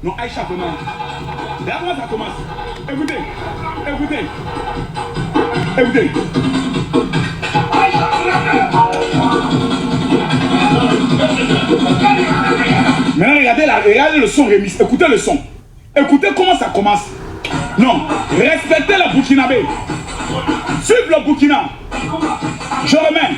Non, Aïcha, vraiment. Regarde comment ça commence. Écoutez, écoutez. Écoutez. Maintenant, regardez le son remix. Écoutez le son. Écoutez comment ça commence. Non, respectez le Burkinabé. Suivez le Burkina. Je remets.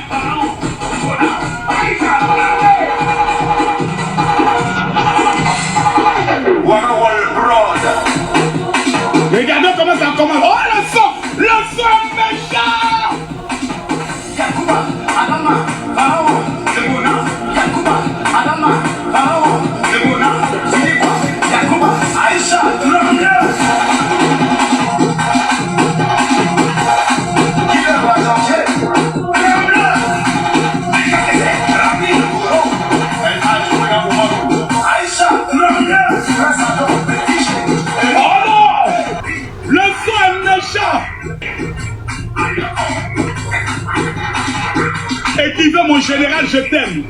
Regardez comment ça commence. Oh, le son est méchant. Yakuba, Adama, Pharaon, Zemona, Yakuba, Adama, Pharaon, Zemona, Yakuba, Aïcha, écrivez mon général, je t'aime.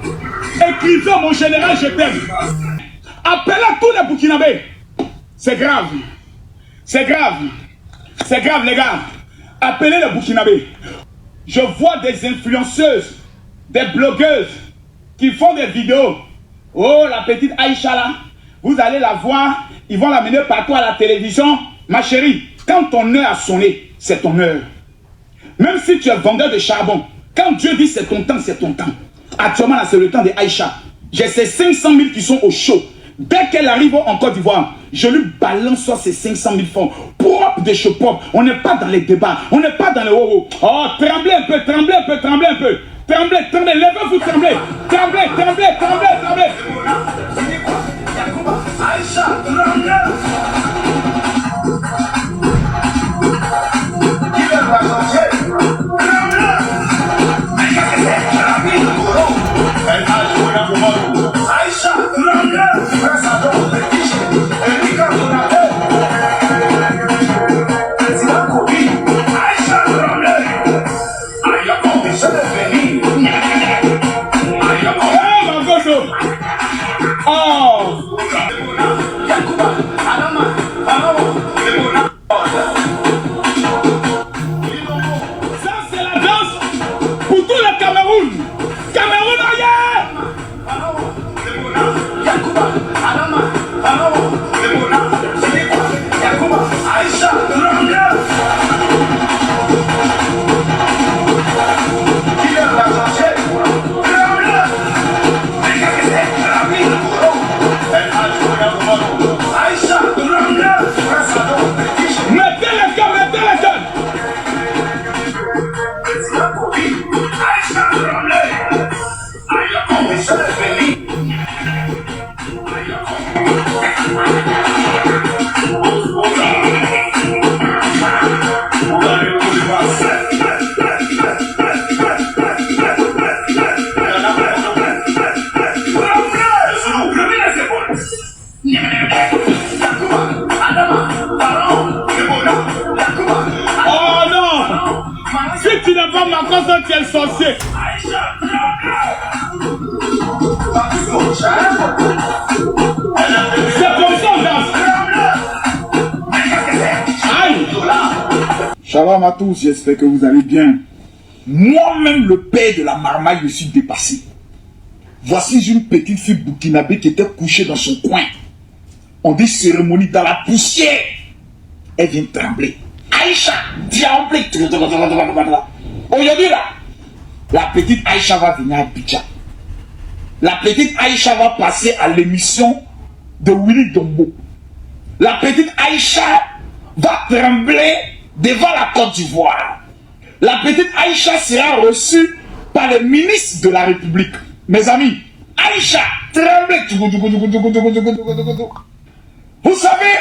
Écrivez mon général, je t'aime. Appelez tous les Burkinabés. C'est grave. C'est grave. C'est grave, les gars. Appelez les Burkinabés. Je vois des influenceuses, des blogueuses qui font des vidéos. Oh, la petite Aïcha là. Vous allez la voir. Ils vont l'amener partout à la télévision. Ma chérie, quand ton heure a sonné, c'est ton heure. Même si tu es vendeur de charbon, quand Dieu dit c'est ton temps, c'est ton temps. Actuellement, là, c'est le temps de Aïcha. J'ai ces 500 000 qui sont au chaud. Dès qu'elle arrive en Côte d'Ivoire, je lui balance sur ces 500 000 francs. Propre de chez propre. On n'est pas dans les débats. On n'est pas dans les oh. Oh, tremblez un peu, tremblez un peu, tremblez un peu. Tremblez, tremblez, levez-vous, tremblez. Tremblez, tremblez, tremblez, tremblez. Aïcha, tremblez. Tu es sorcier. C'est comme ça, aïe. Shalom à tous, j'espère que vous allez bien. Moi-même, le père de la marmaille, je suis dépassé. Voici une petite fille burkinabé qui était couchée dans son coin. On dit cérémonie dans la poussière. Elle vient trembler. Aïcha, diable. Aujourd'hui là, la petite Aïcha va venir à Abidjan. La petite Aïcha va passer à l'émission de Willy Dombo. La petite Aïcha va trembler devant la Côte d'Ivoire. La petite Aïcha sera reçue par le ministre de la République. Mes amis, Aïcha tremble. Vous savez,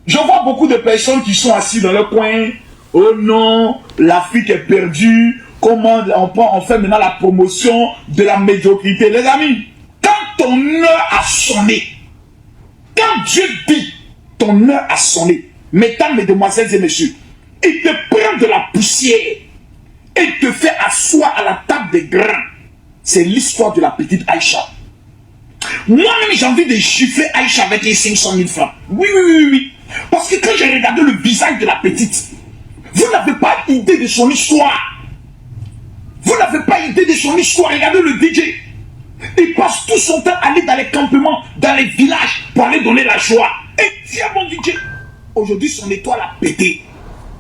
je vois beaucoup de personnes qui sont assises dans le coin. Oh non, l'Afrique est perdue. Comment on fait maintenant la promotion de la médiocrité? Les amis, quand ton heure a sonné, quand Dieu dit ton heure a sonné, mesdames, mesdemoiselles et messieurs, il te prend de la poussière et il te fait asseoir à la table des grains. C'est l'histoire de la petite Aïcha. Moi-même, j'ai envie de gifler Aïcha avec les 500 000 francs. Oui, oui, oui, oui. Parce que quand j'ai regardé le visage de la petite, vous n'avez pas idée de son histoire. Vous n'avez pas idée de son histoire. Regardez le DJ. Il passe tout son temps à aller dans les campements, dans les villages, pour aller donner la joie. Et tiens, mon DJ. Aujourd'hui, son étoile a pété.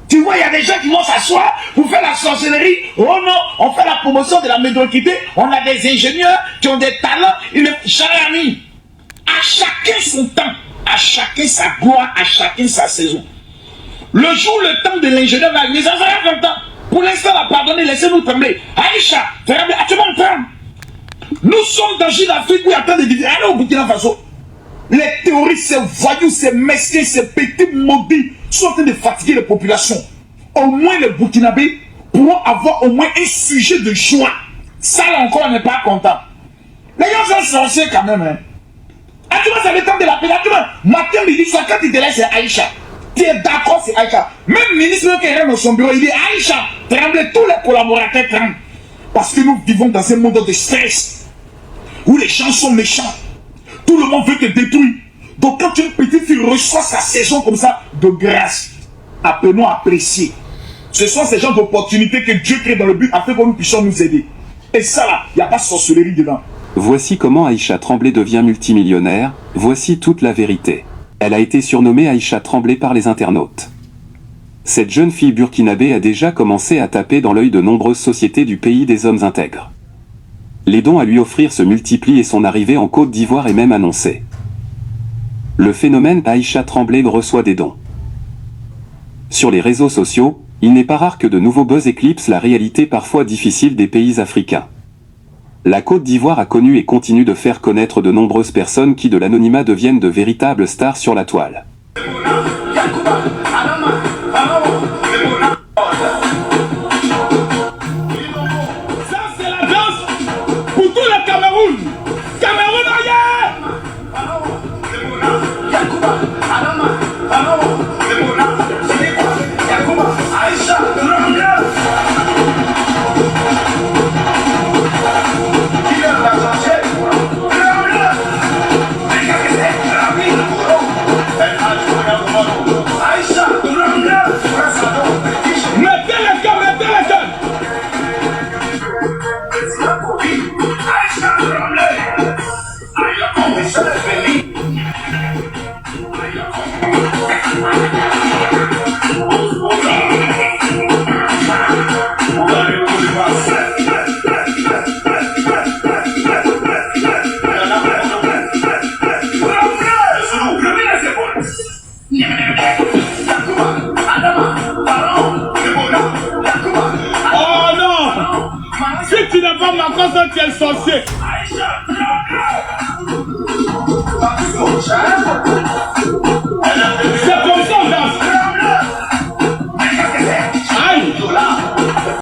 Tu vois, il y a des gens qui vont s'asseoir pour faire la sorcellerie. Oh non, on fait la promotion de la médiocrité. On a des ingénieurs qui ont des talents. Cher ami, à chacun son temps, à chacun sa gloire, à chacun sa saison. Le jour, le temps de l'ingénieur va arriver, ça sera comme temps. Pour l'instant, la pardonner, laissez-nous trembler. Aïcha, tremblez, tu vas me prendre. Nous sommes dans une Afrique où il y a tant de divisions. Allez au Burkina Faso. Les terroristes, ces voyous, ces mesquins, ces petits maudits sont en train de fatiguer les populations. Au moins les Burkinabés pourront avoir au moins un sujet de joie. Ça là encore, on n'est pas content. Les gens sont sorciers quand même. Hein. Ah, tu vois, c'est le temps de la paix. Ah, tu vois, matin, midi, soir, quand il te laisse, c'est Aïcha. Tu es d'accord, c'est Aïcha. Même le ministre qui est dans son bureau, il dit Aïcha, tremblez, tous les collaborateurs tremblent. Parce que nous vivons dans un monde de stress où les gens sont méchants. Tout le monde veut te détruire. Donc quand une petite fille reçoit sa saison comme ça, de grâce, appelons à apprécier. Ce sont ces genres d'opportunités que Dieu crée dans le but afin que nous puissions nous aider. Et ça là, il n'y a pas de sorcellerie dedans. Voici comment Aïcha Tremblay devient multimillionnaire, voici toute la vérité. Elle a été surnommée Aïcha Tremblay par les internautes. Cette jeune fille burkinabé a déjà commencé à taper dans l'œil de nombreuses sociétés du pays des hommes intègres. Les dons à lui offrir se multiplient et son arrivée en Côte d'Ivoire est même annoncée. Le phénomène Aïcha Tremblay reçoit des dons. Sur les réseaux sociaux, il n'est pas rare que de nouveaux buzz éclipsent la réalité parfois difficile des pays africains. La Côte d'Ivoire a connu et continue de faire connaître de nombreuses personnes qui de l'anonymat deviennent de véritables stars sur la toile. Tu es sorcier.